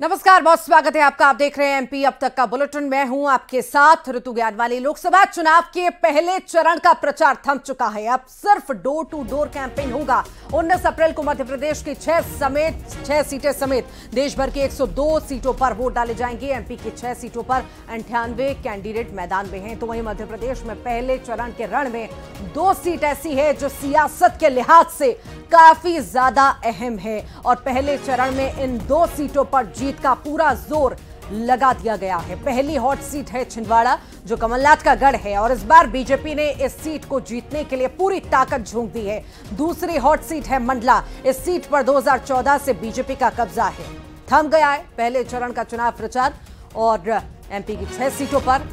नमस्कार, बहुत स्वागत है आपका। आप देख रहे हैं एमपी अब तक का बुलेटिन। मैं हूं आपके साथ ऋतु ज्ञानवाली। लोकसभा चुनाव के पहले चरण का प्रचार थम चुका है। अब सिर्फ डोर टू डोर कैंपेन होगा। 19 अप्रैल को मध्य प्रदेश की 6 सीटें समेत देश भर की 102 सीटों पर वोट डाले जाएंगे। एमपी की 6 सीटों पर 98 कैंडिडेट मैदान में हैं, तो वहीं मध्य प्रदेश में पहले चरण के रण में 2 सीट ऐसी है जो सियासत के लिहाज से काफी ज्यादा अहम है और पहले चरण में इन 2 सीटों पर जीत का पूरा जोर लगा दिया गया है। पहली हॉट सीट है छिंदवाड़ा, जो कमलनाथ का गढ़ है और इस बार बीजेपी ने इस सीट को जीतने के लिए पूरी ताकत झोंक दी है। दूसरी हॉट सीट है मंडला। इस सीट पर 2014 से बीजेपी का कब्जा है। थम गया है पहले चरण का चुनाव प्रचार और एमपी की 6 सीटों पर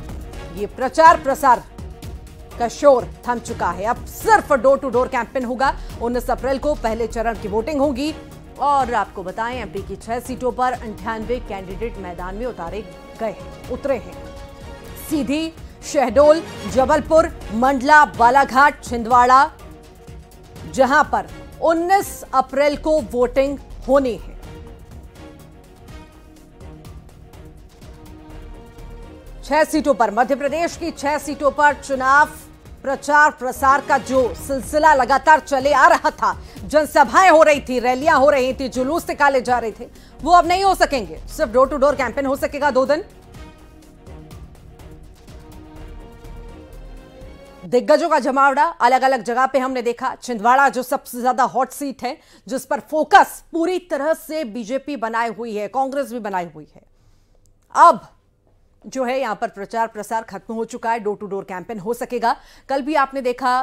यह प्रचार प्रसार का शोर थम चुका है। अब सिर्फ डोर टू डोर कैंपेन होगा। 19 अप्रैल को पहले चरण की वोटिंग होगी और आपको बताएं एमपी की 6 सीटों पर 98 कैंडिडेट मैदान में उतरे हैं। सीधी, शहडोल, जबलपुर, मंडला, बालाघाट, छिंदवाड़ा, जहां पर 19 अप्रैल को वोटिंग होनी है। छह सीटों पर, मध्य प्रदेश की 6 सीटों पर चुनाव प्रचार प्रसार का जो सिलसिला लगातार चले आ रहा था, जनसभाएं हो रही थी, रैलियां हो रही थी, जुलूस निकाले जा रहे थे, वो अब नहीं हो सकेंगे। सिर्फ डोर टू डोर कैंपेन हो सकेगा 2 दिन। दिग्गजों का जमावड़ा अलग अलग जगह पे हमने देखा। छिंदवाड़ा जो सबसे ज्यादा हॉट सीट है, जिस पर फोकस पूरी तरह से बीजेपी बनाई हुई है, कांग्रेस भी बनाई हुई है। अब जो है यहां पर प्रचार प्रसार खत्म हो चुका है, डोर टू डोर कैंपेन हो सकेगा। कल भी आपने देखा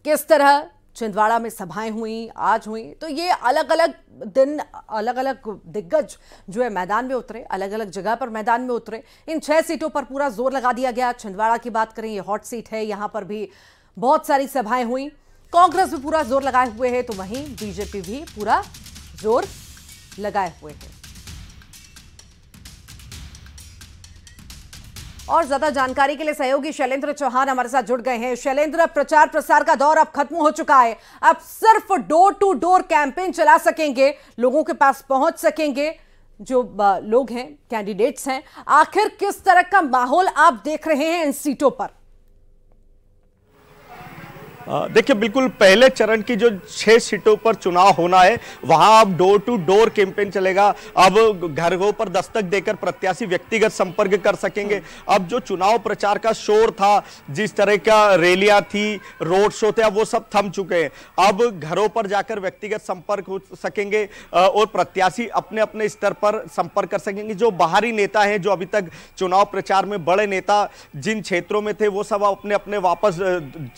किस तरह छिंदवाड़ा में सभाएं हुई, आज हुई, तो ये अलग अलग दिन अलग अलग दिग्गज जो है मैदान में उतरे, अलग अलग जगह पर मैदान में उतरे। इन 6 सीटों पर पूरा जोर लगा दिया गया। छिंदवाड़ा की बात करें, ये हॉट सीट है, यहां पर भी बहुत सारी सभाएं हुई। कांग्रेस भी पूरा जोर लगाए हुए है, तो वहीं बीजेपी भी पूरा जोर लगाए हुए है। और ज्यादा जानकारी के लिए सहयोगी शैलेंद्र चौहान हमारे साथ जुड़ गए हैं। शैलेंद्र, प्रचार प्रसार का दौर अब खत्म हो चुका है। अब सिर्फ डोर टू डोर कैंपेन चला सकेंगे, लोगों के पास पहुंच सकेंगे जो लोग हैं, कैंडिडेट्स हैं। आखिर किस तरह का माहौल आप देख रहे हैं इन सीटों पर? देखिए, बिल्कुल पहले चरण की जो 6 सीटों पर चुनाव होना है, वहां अब डोर टू डोर कैंपेन चलेगा। अब घरों पर दस्तक देकर प्रत्याशी व्यक्तिगत संपर्क कर सकेंगे। अब जो चुनाव प्रचार का शोर था, जिस तरह का रैलियां थी, रोड शो थे, अब वो सब थम चुके हैं। अब घरों पर जाकर व्यक्तिगत संपर्क हो सकेंगे और प्रत्याशी अपने अपने स्तर पर संपर्क कर सकेंगे। जो बाहरी नेता हैं, जो अभी तक चुनाव प्रचार में बड़े नेता जिन क्षेत्रों में थे, वो सब अपने अपने वापस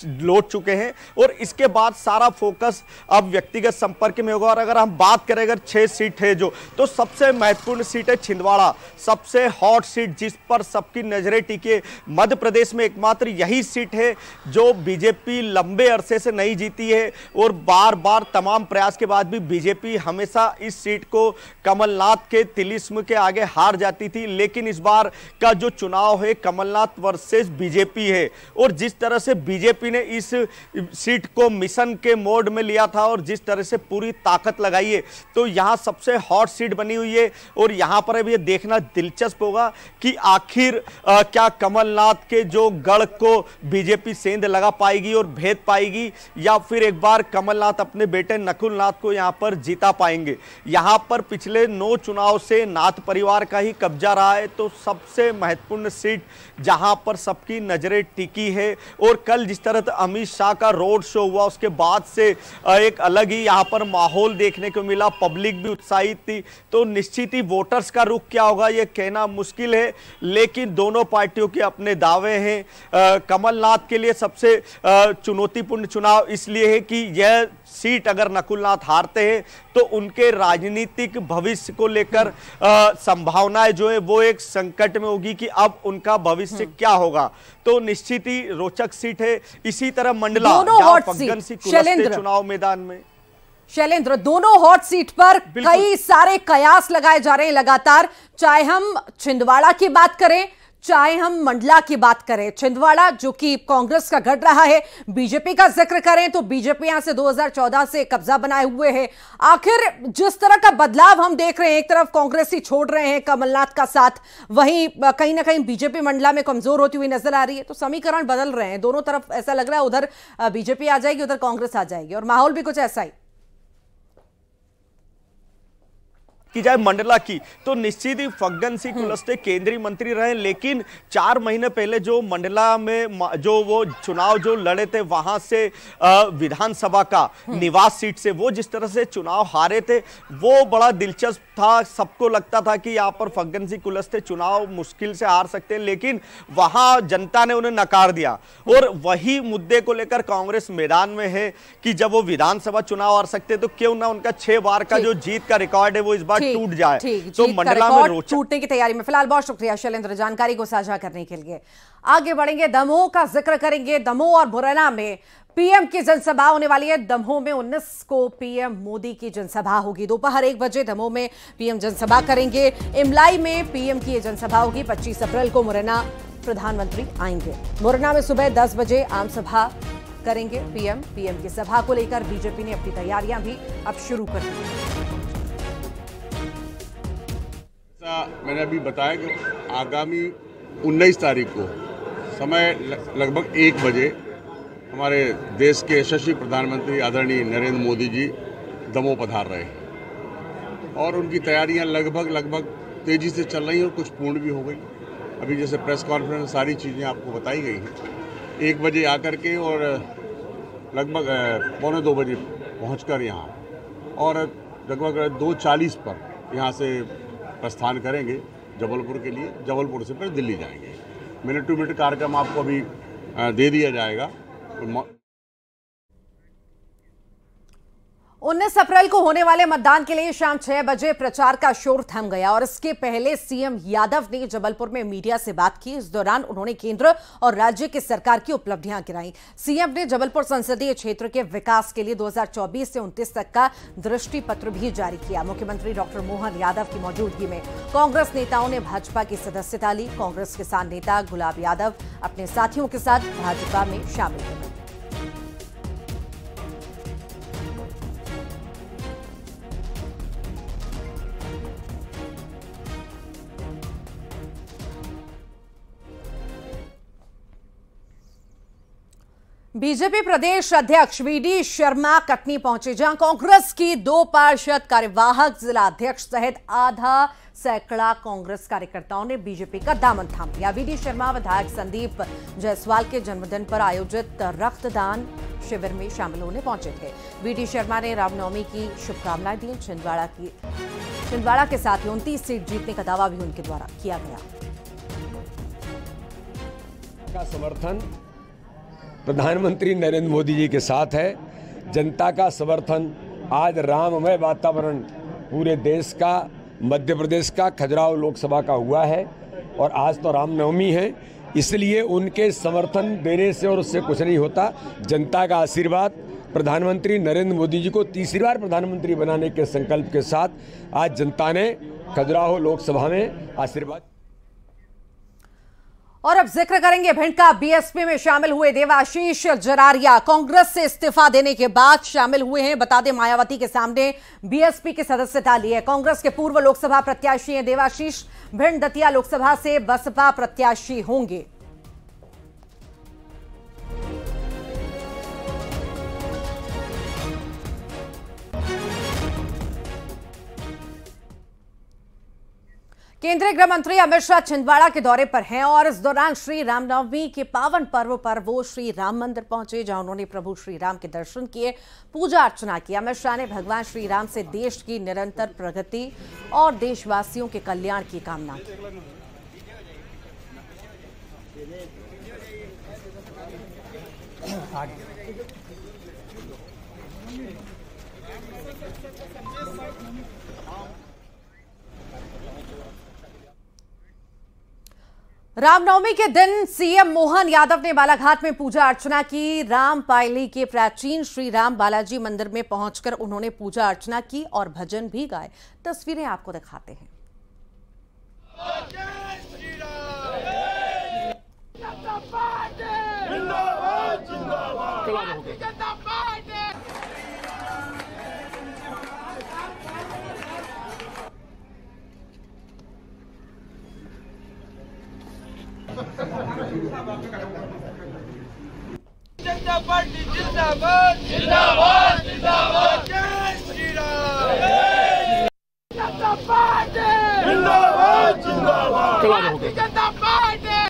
लौट चुके हैं और इसके बाद सारा फोकस अब व्यक्तिगत संपर्क में होगा। और अगर हम बात करें, अगर 6 सीट है जो, तो सबसे महत्वपूर्ण सीट है छिंदवाड़ा, सबसे हॉट सीट, जिस पर सबकी नजरें टिकी है। मध्य प्रदेश में एकमात्र यही सीट है जो बीजेपी लंबे अरसे से नहीं जीती है और बार बार तमाम प्रयास के बाद भी बीजेपी हमेशा इस सीट को कमलनाथ के तिलिस्म के आगे हार जाती थी। लेकिन इस बार का जो चुनाव है, कमलनाथ वर्सेस बीजेपी है और जिस तरह से बीजेपी ने इस सीट को मिशन के मोड में लिया था और जिस तरह से पूरी ताकत लगाई है, तो यहां सबसे हॉट सीट बनी हुई है। और यहां पर अब ये देखना दिलचस्प होगा कि आखिर क्या कमलनाथ के जो गढ़ को बीजेपी सेंध लगा पाएगी और भेद पाएगी, या फिर एक बार कमलनाथ अपने बेटे नकुलनाथ को यहां पर जीता पाएंगे। यहां पर पिछले 9 चुनाव से नाथ परिवार का ही कब्जा रहा है, तो सबसे महत्वपूर्ण सीट जहां पर सबकी नजरें टिकी है। और कल जिस तरह अमित शाह का रोड शो हुआ, उसके बाद से एक अलग ही यहां पर माहौल देखने को मिला, पब्लिक भी उत्साहित थी। तो निश्चित ही वोटर्स का रुख क्या होगा यह कहना मुश्किल है, लेकिन दोनों पार्टियों के अपने दावे हैं। कमलनाथ के लिए सबसे चुनौतीपूर्ण चुनाव इसलिए है कि यह सीट अगर नकुलनाथ हारते हैं तो उनके राजनीतिक भविष्य को लेकर संभावनाएं जो है वो एक संकट में होगी कि अब उनका भविष्य क्या होगा। तो निश्चित ही रोचक सीट है। इसी तरह मंडला, चुनाव मैदान में शैलेंद्र, दोनों हॉट सीट पर कई सारे कयास लगाए जा रहे हैं लगातार। चाहे हम छिंदवाड़ा की बात करें, चाहे हम मंडला की बात करें, छिंदवाड़ा जो कि कांग्रेस का गढ़ रहा है, बीजेपी का जिक्र करें तो बीजेपी यहां से 2014 से कब्जा बनाए हुए है। आखिर जिस तरह का बदलाव हम देख रहे हैं, एक तरफ कांग्रेस ही छोड़ रहे हैं कमलनाथ का साथ, वहीं कहीं ना कहीं बीजेपी मंडला में कमजोर होती हुई नजर आ रही है, तो समीकरण बदल रहे हैं दोनों तरफ। ऐसा लग रहा है उधर बीजेपी आ जाएगी, उधर कांग्रेस आ जाएगी, और माहौल भी कुछ ऐसा ही। की जाए मंडला की तो निश्चित ही फग्गन सिंह कुलस्ते केंद्रीय मंत्री रहे, लेकिन 4 महीने पहले जो मंडला में जो वो चुनाव जो लड़े थे वहां से विधानसभा का निवास सीट से वो जिस तरह से चुनाव हारे थे वो बड़ा दिलचस्प था। सबको लगता था कि यहाँ पर फग्गन सिंह कुलस्ते चुनाव मुश्किल से हार सकते हैं, लेकिन वहां जनता ने उन्हें नकार दिया। और वही मुद्दे को लेकर कांग्रेस मैदान में है कि जब वो विधानसभा चुनाव हार सकते तो क्यों ना उनका 6 बार का जो जीत का रिकॉर्ड है वो इस बार टूट जाए। तो मंडला में रोचक टूटने की तैयारी में। फिलहाल बहुत शुक्रिया शैलेंद्र जानकारी को साझा करने के लिए। आगे बढ़ेंगे, दमोह का जिक्र करेंगे। दमोह और मुरैना में पीएम की जनसभा होने वाली है। दमोह में 19 को पीएम मोदी की जनसभा होगी। दोपहर 1 बजे दमोह में पीएम जनसभा करेंगे। इमलाई में पीएम की जनसभा होगी। 25 अप्रैल को मुरैना प्रधानमंत्री आएंगे। मुरैना में सुबह 10 बजे आम सभा करेंगे पीएम की सभा को लेकर बीजेपी ने अपनी तैयारियां भी अब शुरू कर दी। मैंने अभी बताया कि आगामी 19 तारीख को समय लगभग 1 बजे हमारे देश के यशस्वी प्रधानमंत्री आदरणीय नरेंद्र मोदी जी दमोह पधार रहे हैं और उनकी तैयारियां लगभग तेज़ी से चल रही हैं और कुछ पूर्ण भी हो गई। अभी जैसे प्रेस कॉन्फ्रेंस सारी चीज़ें आपको बताई गई हैं। 1 बजे आकर के और लगभग 1:45 बजे पहुंचकर यहाँ और लगभग 2:40 पर यहाँ से प्रस्थान करेंगे जबलपुर के लिए। जबलपुर से फिर दिल्ली जाएंगे। मिनट टू मिनट कार्यक्रम आपको अभी दे दिया जाएगा। 19 अप्रैल को होने वाले मतदान के लिए शाम 6 बजे प्रचार का शोर थम गया और इसके पहले सीएम यादव ने जबलपुर में मीडिया से बात की। इस दौरान उन्होंने केंद्र और राज्य की सरकार की उपलब्धियां गिनाई। सीएम ने जबलपुर संसदीय क्षेत्र के विकास के लिए 2024 से 29 तक का दृष्टि पत्र भी जारी किया। मुख्यमंत्री डॉक्टर मोहन यादव की मौजूदगी में कांग्रेस नेताओं ने भाजपा की सदस्यता ली। कांग्रेस किसान नेता गुलाब यादव अपने साथियों के साथ भाजपा में शामिल हुए। बीजेपी प्रदेश अध्यक्ष वीडी शर्मा कटनी पहुंचे, जहां कांग्रेस की 2 पार्षद कार्यवाहक जिला अध्यक्ष सहित आधा सैकड़ा कांग्रेस कार्यकर्ताओं ने बीजेपी का दामन थाम लिया। वीडी शर्मा विधायक संदीप जायसवाल के जन्मदिन पर आयोजित रक्तदान शिविर में शामिल होने पहुंचे थे। वीडी शर्मा ने रामनवमी की शुभकामनाएं दी। छिंदवाड़ा के साथ ही 29 सीट जीतने का दावा भी उनके द्वारा किया गया। समर्थन प्रधानमंत्री नरेंद्र मोदी जी के साथ है। जनता का समर्थन आज राममय वातावरण पूरे देश का, मध्य प्रदेश का, खजुराहो लोकसभा का हुआ है और आज तो रामनवमी है, इसलिए उनके समर्थन देने से और उससे कुछ नहीं होता। जनता का आशीर्वाद, प्रधानमंत्री नरेंद्र मोदी जी को तीसरी बार प्रधानमंत्री बनाने के संकल्प के साथ आज जनता ने खजुराहो लोकसभा में आशीर्वाद। और अब जिक्र करेंगे भिंड का। बीएसपी में शामिल हुए देवाशीष जरारिया कांग्रेस से इस्तीफा देने के बाद शामिल हुए हैं। बता दें मायावती के सामने बीएसपी की सदस्यता ली है। कांग्रेस के पूर्व लोकसभा प्रत्याशी हैं देवाशीष। भिंड दतिया लोकसभा से बसपा प्रत्याशी होंगे। केंद्रीय गृह मंत्री अमित शाह छिंदवाड़ा के दौरे पर हैं और इस दौरान श्री रामनवमी के पावन पर्व पर वो श्री राम मंदिर पहुंचे, जहां उन्होंने प्रभु श्री राम के दर्शन किए, पूजा अर्चना की। अमित शाह ने भगवान श्री राम से देश की निरंतर प्रगति और देशवासियों के कल्याण की कामना की। रामनवमी के दिन सीएम मोहन यादव ने बालाघाट में पूजा अर्चना की। रामपायली के प्राचीन श्री राम बालाजी मंदिर में पहुंचकर उन्होंने पूजा अर्चना की और भजन भी गाए। तस्वीरें आपको दिखाते हैं। जनता पार्टी जिंदाबाद जिंदाबाद जिंदाबाद जय श्री राम। जनता पार्टी जिंदाबाद जिंदाबाद जनता पार्टी।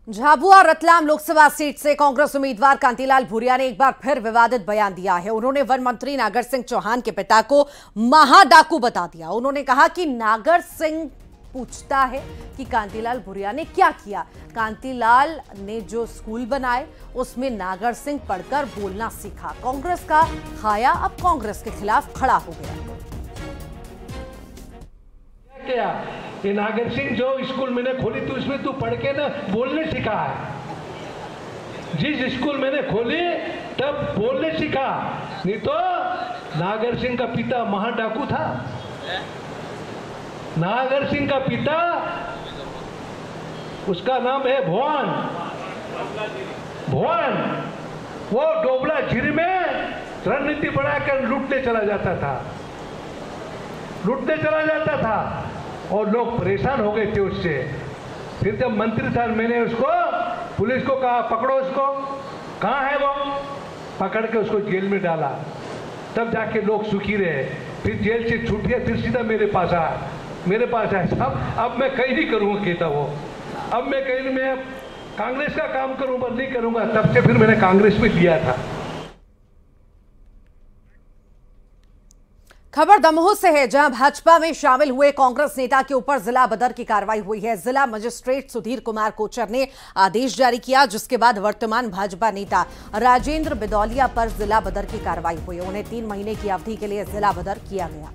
झाबुआ रतलाम लोकसभा सीट से कांग्रेस उम्मीदवार कांतिलाल भूरिया ने एक बार फिर विवादित बयान दिया है। उन्होंने वन मंत्री नागर सिंह चौहान के पिता को महाडाकू बता दिया। उन्होंने कहा कि नागर सिंह पूछता है कि कांतिलाल भूरिया ने क्या किया। कांतिलाल ने जो स्कूल बनाए उसमें नागर सिंह पढ़कर बोलना सीखा। कांग्रेस का खाया अब कांग्रेस के खिलाफ खड़ा हो गया। ये नागर सिंह जो स्कूल मैंने खोली थी उसमें तू पढ़ के ना बोलने सीखा है। जिस स्कूल मैंने खोली तब बोलने सीखा, नहीं तो नागर सिंह का पिता महाडाकू था। नागर सिंह का पिता, उसका नाम है भुवन। वो डोबला झीर में रणनीति बनाकर लूटने चला जाता था और लोग परेशान हो गए थे उससे। फिर जब मंत्री था मैंने उसको, पुलिस को कहा पकड़ो उसको, कहाँ है वो, पकड़ के उसको जेल में डाला। तब जाके लोग सुखी रहे। फिर जेल से छूट गया, फिर सीधा मेरे पास आया साहब अब मैं कहीं नहीं करूँगा, कहता वो अब मैं कहीं मैं कांग्रेस का काम करूँगा, नहीं करूँगा। तब से फिर मैंने कांग्रेस में दिया था। खबर दमोह से है, जहां भाजपा में शामिल हुए कांग्रेस नेता के ऊपर जिला बदर की कार्रवाई हुई है। जिला मजिस्ट्रेट सुधीर कुमार कोचर ने आदेश जारी किया, जिसके बाद वर्तमान भाजपा नेता राजेंद्र बिदौलिया पर जिला बदर की कार्रवाई हुई। उन्हें 3 महीने की अवधि के लिए जिला बदर किया गया।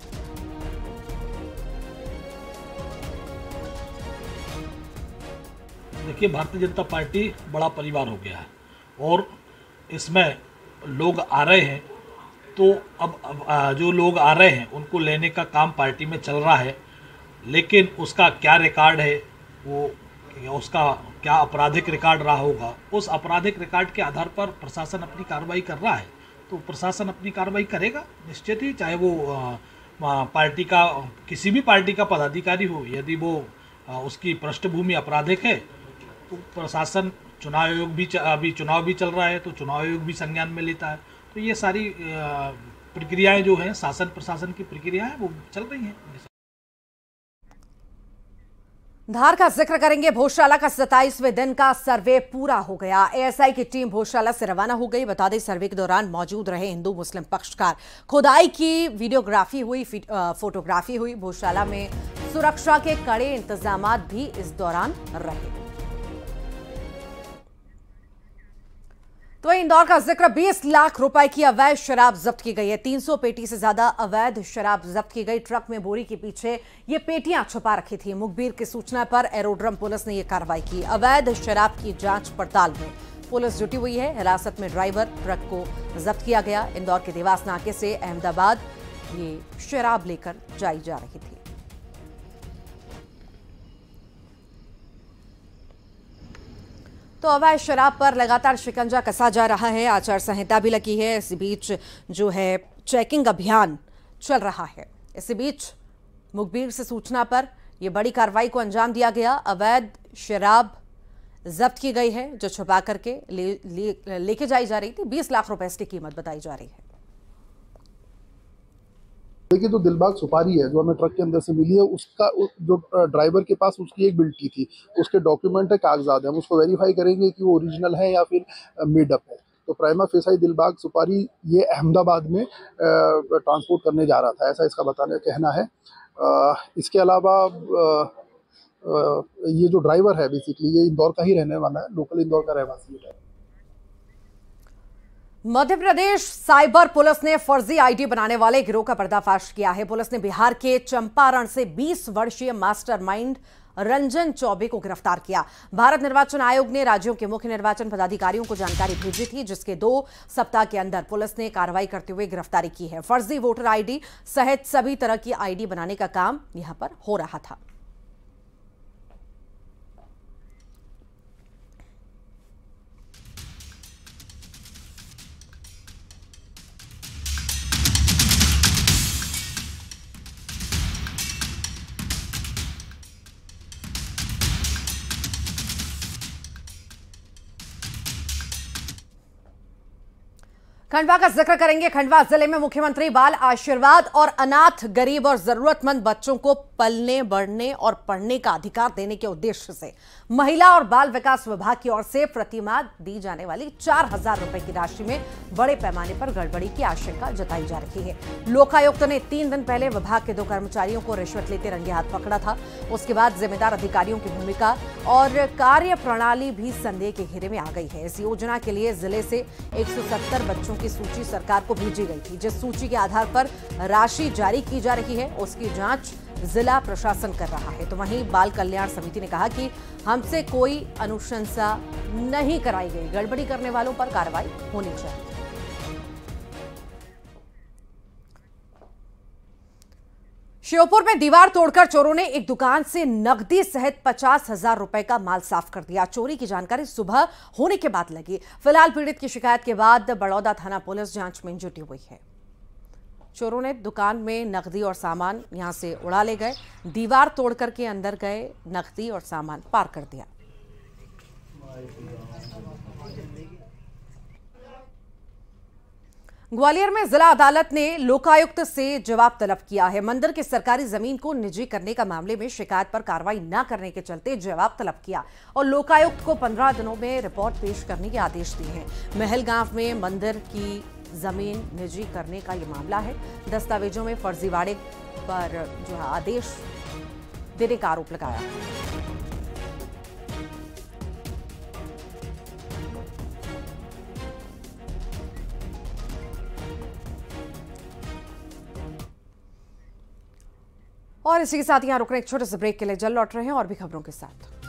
देखिए, भारतीय जनता पार्टी बड़ा परिवार हो गया है और इसमें लोग आ रहे हैं, तो अब जो लोग आ रहे हैं उनको लेने का काम पार्टी में चल रहा है। लेकिन उसका क्या रिकॉर्ड है, वो उसका क्या आपराधिक रिकॉर्ड रहा होगा, उस आपराधिक रिकॉर्ड के आधार पर प्रशासन अपनी कार्रवाई कर रहा है। तो प्रशासन अपनी कार्रवाई करेगा निश्चित ही, चाहे वो पार्टी का किसी भी पार्टी का पदाधिकारी हो। यदि वो उसकी पृष्ठभूमि आपराधिक है तो प्रशासन, चुनाव आयोग भी अभी चुनाव भी चल रहा है तो चुनाव आयोग भी संज्ञान में लेता है। तो ये सारी प्रक्रियाएं जो हैं, शासन प्रशासन की प्रक्रियाएं वो चल रही हैं। धार का जिक्र करेंगे। भोजशाला का 27वें दिन का सर्वे पूरा हो गया। एएसआई की टीम भोजशाला से रवाना हो गई। बता दें, सर्वे के दौरान मौजूद रहे हिंदू मुस्लिम पक्षकार। खुदाई की वीडियोग्राफी हुई, फोटोग्राफी हुई। भोजशाला में सुरक्षा के कड़े इंतजाम भी इस दौरान रहे। तो इंदौर का जिक्र, 20 लाख रुपए की अवैध शराब जब्त की गई है। 300 पेटी से ज्यादा अवैध शराब जब्त की गई। ट्रक में बोरी के पीछे ये पेटियां छुपा रखी थी। मुखबिर की सूचना पर एरोड्रम पुलिस ने यह कार्रवाई की। अवैध शराब की जांच पड़ताल में पुलिस जुटी हुई है। हिरासत में ड्राइवर, ट्रक को जब्त किया गया। इंदौर के देवास नाके से अहमदाबाद ये शराब लेकर जाई जा रही थी। तो अवैध शराब पर लगातार शिकंजा कसा जा रहा है। आचार संहिता भी लगी है। इसी बीच जो है चेकिंग अभियान चल रहा है। इसी बीच मुखबिर से सूचना पर यह बड़ी कार्रवाई को अंजाम दिया गया। अवैध शराब जब्त की गई है जो छुपा करके लेके जाई जा रही थी। 20 लाख रुपए इसकी कीमत बताई जा रही है। देखिए, जो दिलबाग सुपारी है जो हमें ट्रक के अंदर से मिली है, उसका जो ड्राइवर के पास उसकी एक बिल्टी थी, उसके डॉक्यूमेंट है, कागजात है। हम उसको वेरीफाई करेंगे कि वो ओरिजिनल है या फिर मेडअप है। तो प्राइमा फेसाई दिलबाग सुपारी ये अहमदाबाद में ट्रांसपोर्ट करने जा रहा था, ऐसा इसका कहना है। इसके अलावा ये जो ड्राइवर है बेसिकली ये इंदौर का ही रहने वाला है, लोकल इंदौर का रहवासी है। मध्य प्रदेश साइबर पुलिस ने फर्जी आईडी बनाने वाले गिरोह का पर्दाफाश किया है। पुलिस ने बिहार के चंपारण से 20 वर्षीय मास्टरमाइंड रंजन चौबे को गिरफ्तार किया। भारत निर्वाचन आयोग ने राज्यों के मुख्य निर्वाचन पदाधिकारियों को जानकारी भेजी थी, जिसके 2 सप्ताह के अंदर पुलिस ने कार्रवाई करते हुए गिरफ्तारी की है। फर्जी वोटर आईडी सहित सभी तरह की आईडी बनाने का काम यहां पर हो रहा था। खंडवा का जिक्र करेंगे। खंडवा जिले में मुख्यमंत्री बाल आशीर्वाद और अनाथ, गरीब और जरूरतमंद बच्चों को पलने, बढ़ने और पढ़ने का अधिकार देने के उद्देश्य से महिला और बाल विकास विभाग की ओर से प्रतिमाह दी जाने वाली 4000 रुपए की राशि में बड़े पैमाने पर गड़बड़ी की आशंका जताई जा रही है। लोकायुक्त ने 3 दिन पहले विभाग के 2 कर्मचारियों को रिश्वत लेते रंगे हाथ पकड़ा था। उसके बाद जिम्मेदार अधिकारियों की भूमिका और कार्य प्रणाली भी संदेह के घेरे में आ गई है। इस योजना के लिए जिले से 170 बच्चों की सूची सरकार को भेजी गई थी। जिस सूची के आधार पर राशि जारी की जा रही है, उसकी जांच जिला प्रशासन कर रहा है। तो वहीं बाल कल्याण समिति ने कहा कि हमसे कोई अनुशंसा नहीं कराई गई, गड़बड़ी करने वालों पर कार्रवाई होनी चाहिए। श्योपुर में दीवार तोड़कर चोरों ने एक दुकान से नकदी सहित 50,000 रुपए का माल साफ कर दिया। चोरी की जानकारी सुबह होने के बाद लगी। फिलहाल पीड़ित की शिकायत के बाद बड़ौदा थाना पुलिस जांच में जुटी हुई है। चोरों ने दुकान में नकदी और सामान यहां से उड़ा ले गए। दीवार तोड़कर के अंदर गए, नकदी और सामान पार कर दिया। ग्वालियर में जिला अदालत ने लोकायुक्त से जवाब तलब किया है। मंदिर की सरकारी जमीन को निजी करने का मामले में शिकायत पर कार्रवाई न करने के चलते जवाब तलब किया और लोकायुक्त को 15 दिनों में रिपोर्ट पेश करने के आदेश दिए हैं। महलगांव में मंदिर की जमीन निजी करने का यह मामला है। दस्तावेजों में फर्जीवाड़े पर जो है आदेश देने का आरोप लगाया है। और इसी के साथ यहां रुक रहे एक छोटे से ब्रेक के लिए, जल्द लौट रहे हैं और भी खबरों के साथ।